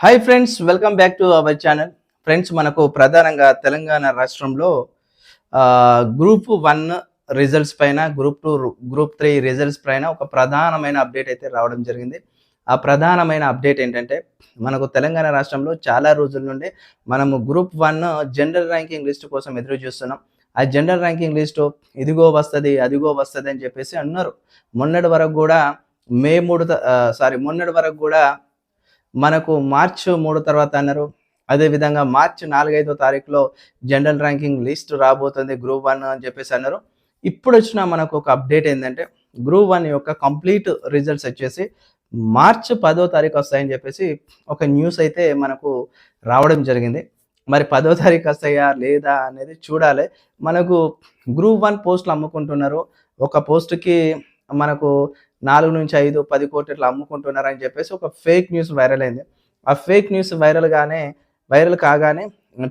Hi friends, welcome back to our channel. Friends, మనకు ప్రధానంగా తెలంగాణ రాష్ట్రంలో గ్రూప్ 1 రిజల్ట్స్ పైన, గ్రూప్ 2, గ్రూప్ 3 రిజల్ట్స్ పైన ఒక ప్రధానమైన అప్డేట్ అయితే రావడం జరిగింది. ఆ ప్రధానమైన అప్డేట్ ఏంటంటే, మనకు తెలంగాణ రాష్ట్రంలో చాలా రోజుల నుండి మనము గ్రూప్ 1 జనరల్ ర్యాంకింగ్ లిస్ట్ కోసం ఎదురు చూస్తున్నాం. ఆ జనరల్ ర్యాంకింగ్ లిస్టు ఇదిగో వస్తది, అదిగో వస్తది అని చెప్పేసి అన్నారు. మొన్నటి వరకు కూడా మొన్నటి వరకు కూడా మనకు మార్చ్ 3 తర్వాత అన్నారు. అదేవిధంగా మార్చ్ 4, 5 తారీఖులో జనరల్ ర్యాంకింగ్ లిస్ట్ రాబోతుంది గ్రూప్ 1 అని చెప్పేసి అన్నారు. ఇప్పుడొచ్చిన మనకు ఒక అప్డేట్ ఏందంటే, గ్రూప్ 1 యొక్క కంప్లీట్ రిజల్ట్స్ వచ్చేసి మార్చ్ 10వ తారీఖు వస్తాయని చెప్పేసి ఒక న్యూస్ అయితే మనకు రావడం జరిగింది. మరి 10వ తారీఖు వస్తాయా లేదా అనేది చూడాలి. మనకు గ్రూప్ 1 పోస్టులు అమ్ముకుంటున్నారు. ఒక పోస్ట్‌కి మనకు 4-5, 10 కోట్లు ఇట్లా అమ్ముకుంటున్నారని చెప్పేసి ఒక ఫేక్ న్యూస్ వైరల్ అయింది. ఆ ఫేక్ న్యూస్ వైరల్ కాగానే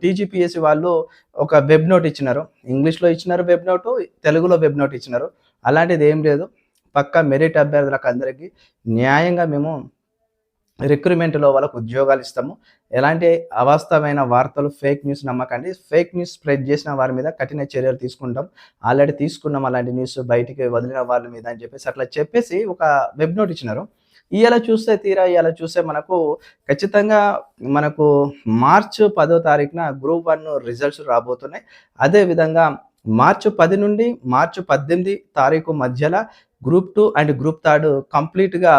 టీజీపీఎస్సీ వాళ్ళు ఒక వెబ్ నోట్ ఇచ్చినారు. ఇంగ్లీష్‌లో ఇచ్చినారు వెబ్ నోటు, తెలుగులో వెబ్ నోట్ ఇచ్చినారు. అలాంటిది ఏం లేదు. పక్కా మెరిట్ అభ్యర్థులకు అందరికీ న్యాయంగా మేము రిక్రూట్మెంట్‌లో వాళ్ళకు ఉద్యోగాలు ఇస్తాము. ఎలాంటి అవాస్తవమైన వార్తలు, ఫేక్ న్యూస్ నమ్మకండి. ఫేక్ న్యూస్ స్ప్రెడ్ చేసిన వారి మీద కఠిన చర్యలు తీసుకుంటాం. ఆల్రెడీ తీసుకున్నాం అలాంటి న్యూస్ బయటికి వదిలిన వాళ్ళ మీద అని చెప్పేసి అట్లా చెప్పేసి ఒక వెబ్ నోట్ ఇచ్చినారు. ఇయాల చూస్తే మనకు ఖచ్చితంగా మనకు మార్చ్ 10వ తారీఖున గ్రూప్ 1 రిజల్ట్స్ రాబోతున్నాయి. అదే విధంగా మార్చ్ 10 నుండి మార్చ్ 18 తారీఖు మధ్యల గ్రూప్ 2 అండ్ గ్రూప్ 3 కంప్లీట్‌గా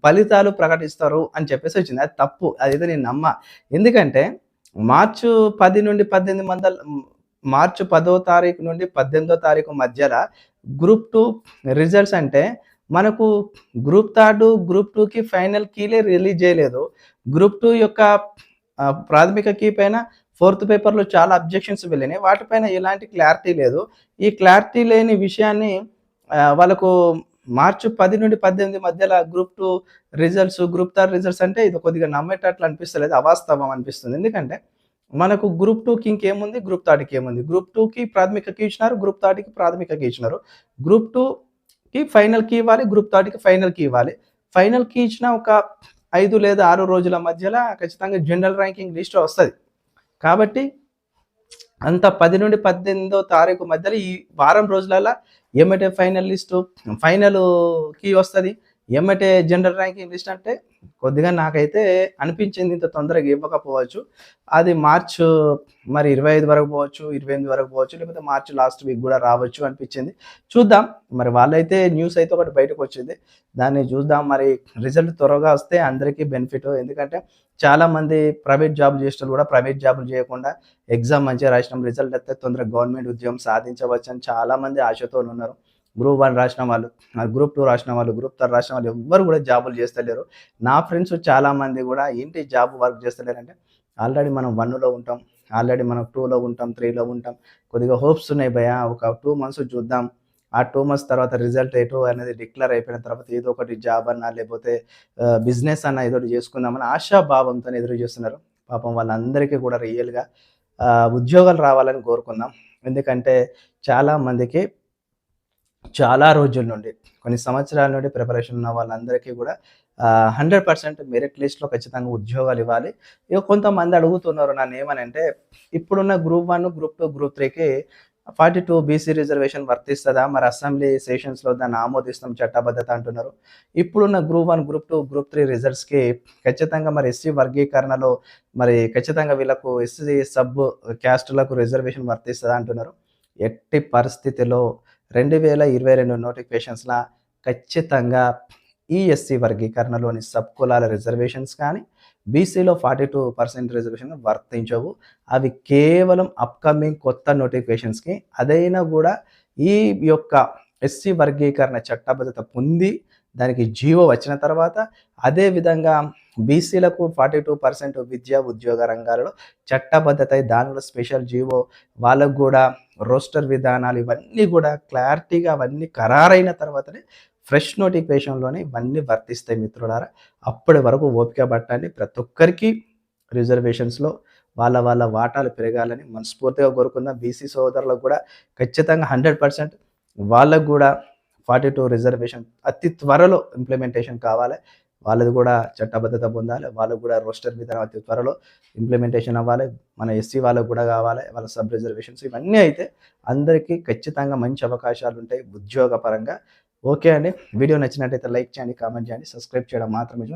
ఫలితాలు ప్రకటిస్తారు అని చెప్పేసి వచ్చింది. అది తప్పు. అదైతే నేను నమ్మా. ఎందుకంటే మార్చు 10 నుండి 18 మార్చ్ 10వ తారీఖు నుండి 18వ తారీఖు మధ్యల గ్రూప్ 2 రిజల్ట్స్ అంటే మనకు గ్రూప్ 3, గ్రూప్ 2కి ఫైనల్ కీలే రిలీజ్ చేయలేదు. గ్రూప్ 2 యొక్క ప్రాథమిక కీ పైన 4th పేపర్‌లో చాలా అబ్జెక్షన్స్ వెళ్ళినాయి. వాటిపైన ఎలాంటి క్లారిటీ లేదు. ఈ క్లారిటీ లేని విషయాన్ని వాళ్ళకు మార్చ్ 10 నుండి 18 మధ్యల గ్రూప్ 2 రిజల్ట్స్, గ్రూప్ 3 రిజల్ట్స్ అంటే ఇది కొద్దిగా నమ్మేటట్లు అనిపిస్తలేదు. అవాస్తవం అనిపిస్తుంది. ఎందుకంటే మనకు గ్రూప్ 2కి ఇంకేముంది, గ్రూప్ 3కి ఏముంది. గ్రూప్ 2కి ప్రాథమిక కీ ఇచ్చినారు, గ్రూప్ 3కి ప్రాథమిక కీ ఇచ్చినారు. గ్రూప్ 2కి ఫైనల్ కీ ఇవ్వాలి, గ్రూప్ 3కి ఫైనల్ కీ ఇవ్వాలి. ఫైనల్ కీ ఇచ్చిన ఒక 5 లేదా 6 రోజుల మధ్యల ఖచ్చితంగా జనరల్ ర్యాంకింగ్ లిస్ట్ వస్తది. కాబట్టి అంత 10 నుండి 18వ తారీఖు మధ్యలో ఈ వారం రోజులల్లా ఎమ్మటే ఫైనల్ కీ వస్తది. ఎమ్మటే జనరల్ ర్యాంకింగ్ లిస్ట్ అంటే కొద్దిగా నాకైతే అనిపించింది ఇంత తొందరగా ఇవ్వకపోవచ్చు. అది మార్చ్ మరి 25 వరకు పోవచ్చు, 28 వరకు పోవచ్చు, లేకపోతే మార్చ్ లాస్ట్ వీక్ కూడా రావచ్చు అనిపించింది. చూద్దాం. మరి వాళ్ళైతే న్యూస్ అయితే ఒకటి బయటకొచ్చింది. దాన్ని చూద్దాం. మరి రిజల్ట్ త్వరగా వస్తే అందరికీ బెనిఫిట్. ఎందుకంటే చాలామంది ప్రైవేట్ జాబులు చేసేటోళ్ళు కూడా ప్రైవేట్ జాబులు చేయకుండా ఎగ్జామ్ మంచిగా రాసినాం, రిజల్ట్ వస్తే తొందరగా గవర్నమెంట్ ఉద్యోగం సాధించవచ్చని చాలామంది ఆశతోనున్నారు. గ్రూప్ 1 రాసిన వాళ్ళు, గ్రూప్ 2 రాసిన వాళ్ళు, గ్రూప్ 3 రాసిన వాళ్ళు ఎవ్వరు కూడా జాబులు చేస్తలేరు. నా ఫ్రెండ్స్ చాలామంది కూడా ఏంటి జాబ్ వర్క్ చేస్తలేరంటే, ఆల్రెడీ మనం 1లో ఉంటాం, ఆల్రెడీ మనం 2లో ఉంటాం, 3లో ఉంటాం. కొద్దిగా హోప్స్ ఉన్నాయి భయ్యా, ఒక 2 మంత్స్ చూద్దాం. ఆ 2 మంత్స్ తర్వాత రిజల్ట్ ఏంటో అనేది డిక్లేర్ అయిపోయిన తర్వాత ఏదో ఒకటి జాబ్ అన్నా లేకపోతే బిజినెస్ అన్నా ఏదో ఒకటి చేసుకుందామని ఆశాభావంతో ఎదురు చూస్తున్నారు. పాపం వాళ్ళందరికీ కూడా రియల్‌గా ఉద్యోగాలు రావాలని కోరుకుందాం. ఎందుకంటే చాలా మందికి చాలా రోజుల నుండి, కొన్ని సంవత్సరాల నుండి ప్రిపరేషన్ ఉన్న వాళ్ళందరికీ కూడా 100% మెరిట్ లిస్ట్‌లో ఖచ్చితంగా ఉద్యోగాలు ఇవ్వాలి. ఇక కొంతమంది అడుగుతున్నారు నన్నేమనంటే, ఇప్పుడున్న గ్రూప్ 1, గ్రూప్ 2, గ్రూప్ 3కి 42 బీసీ రిజర్వేషన్ వర్తిస్తదా? మరి అసెంబ్లీ సెషన్స్‌లో దాన్ని ఆమోదిస్తాం చట్టబద్ధత అంటున్నారు. ఇప్పుడున్న గ్రూప్ 1, గ్రూప్ 2, గ్రూప్ 3 రిజల్ట్స్‌కి ఖచ్చితంగా మరి ఎస్సీ వర్గీకరణలో మరి ఖచ్చితంగా వీళ్ళకు ఎస్సీ సబ్ క్యాస్ట్‌లకు రిజర్వేషన్ వర్తిస్తదా అంటున్నారు. ఎట్టి పరిస్థితిలో 2022 నోటిఫికేషన్స్‌ల ఖచ్చితంగా ఈ ఎస్సీ వర్గీకరణలోని సబ్ కులాల రిజర్వేషన్స్ కానీ, బీసీలో 42% రిజర్వేషన్ వర్తించవు. అవి కేవలం అప్‌కమింగ్ కొత్త నోటిఫికేషన్స్‌కి. అదైనా కూడా ఈ యొక్క ఎస్సీ వర్గీకరణ చట్టబద్ధత పొంది దానికి జీవో వచ్చిన తర్వాత, అదే విధంగా బీసీలకు 42% విద్యా, ఉద్యోగ రంగాలలో చట్టబద్ధత దానిలో స్పెషల్ జీవో, వాళ్ళకు కూడా రోస్టర్ విధానాలు ఇవన్నీ కూడా క్లారిటీగా అవన్నీ ఖరారైన తర్వాతనే ఫ్రెష్ నోటిఫికేషన్‌లోనే ఇవన్నీ వర్తిస్తాయి మిత్రులారా. అప్పటి వరకు ఓపిక పట్టండి. ప్రతి ఒక్కరికి రిజర్వేషన్స్‌లో వాళ్ళ వాటాలు పెరగాలని మనస్ఫూర్తిగా కోరుకుందాం. బీసీ సోదరులకు కూడా ఖచ్చితంగా 100% వాళ్ళకు కూడా 42 రిజర్వేషన్ అతి త్వరలో ఇంప్లిమెంటేషన్ కావాలి. వాళ్ళది కూడా చట్టబద్ధత పొందాలి. వాళ్ళకు కూడా రోస్టర్ విధానం అతి త్వరలో ఇంప్లిమెంటేషన్ అవ్వాలి. మన ఎస్సీ వాళ్ళకు కూడా కావాలి. వాళ్ళ సబ్ రిజర్వేషన్స్ ఇవన్నీ అయితే అందరికీ ఖచ్చితంగా మంచి అవకాశాలు ఉంటాయి ఉద్యోగ పరంగా. ఓకే అండి. వీడియో నచ్చినట్టయితే లైక్ చేయండి, కామెంట్ చేయండి, సబ్స్క్రైబ్ చేయడం మాత్రమే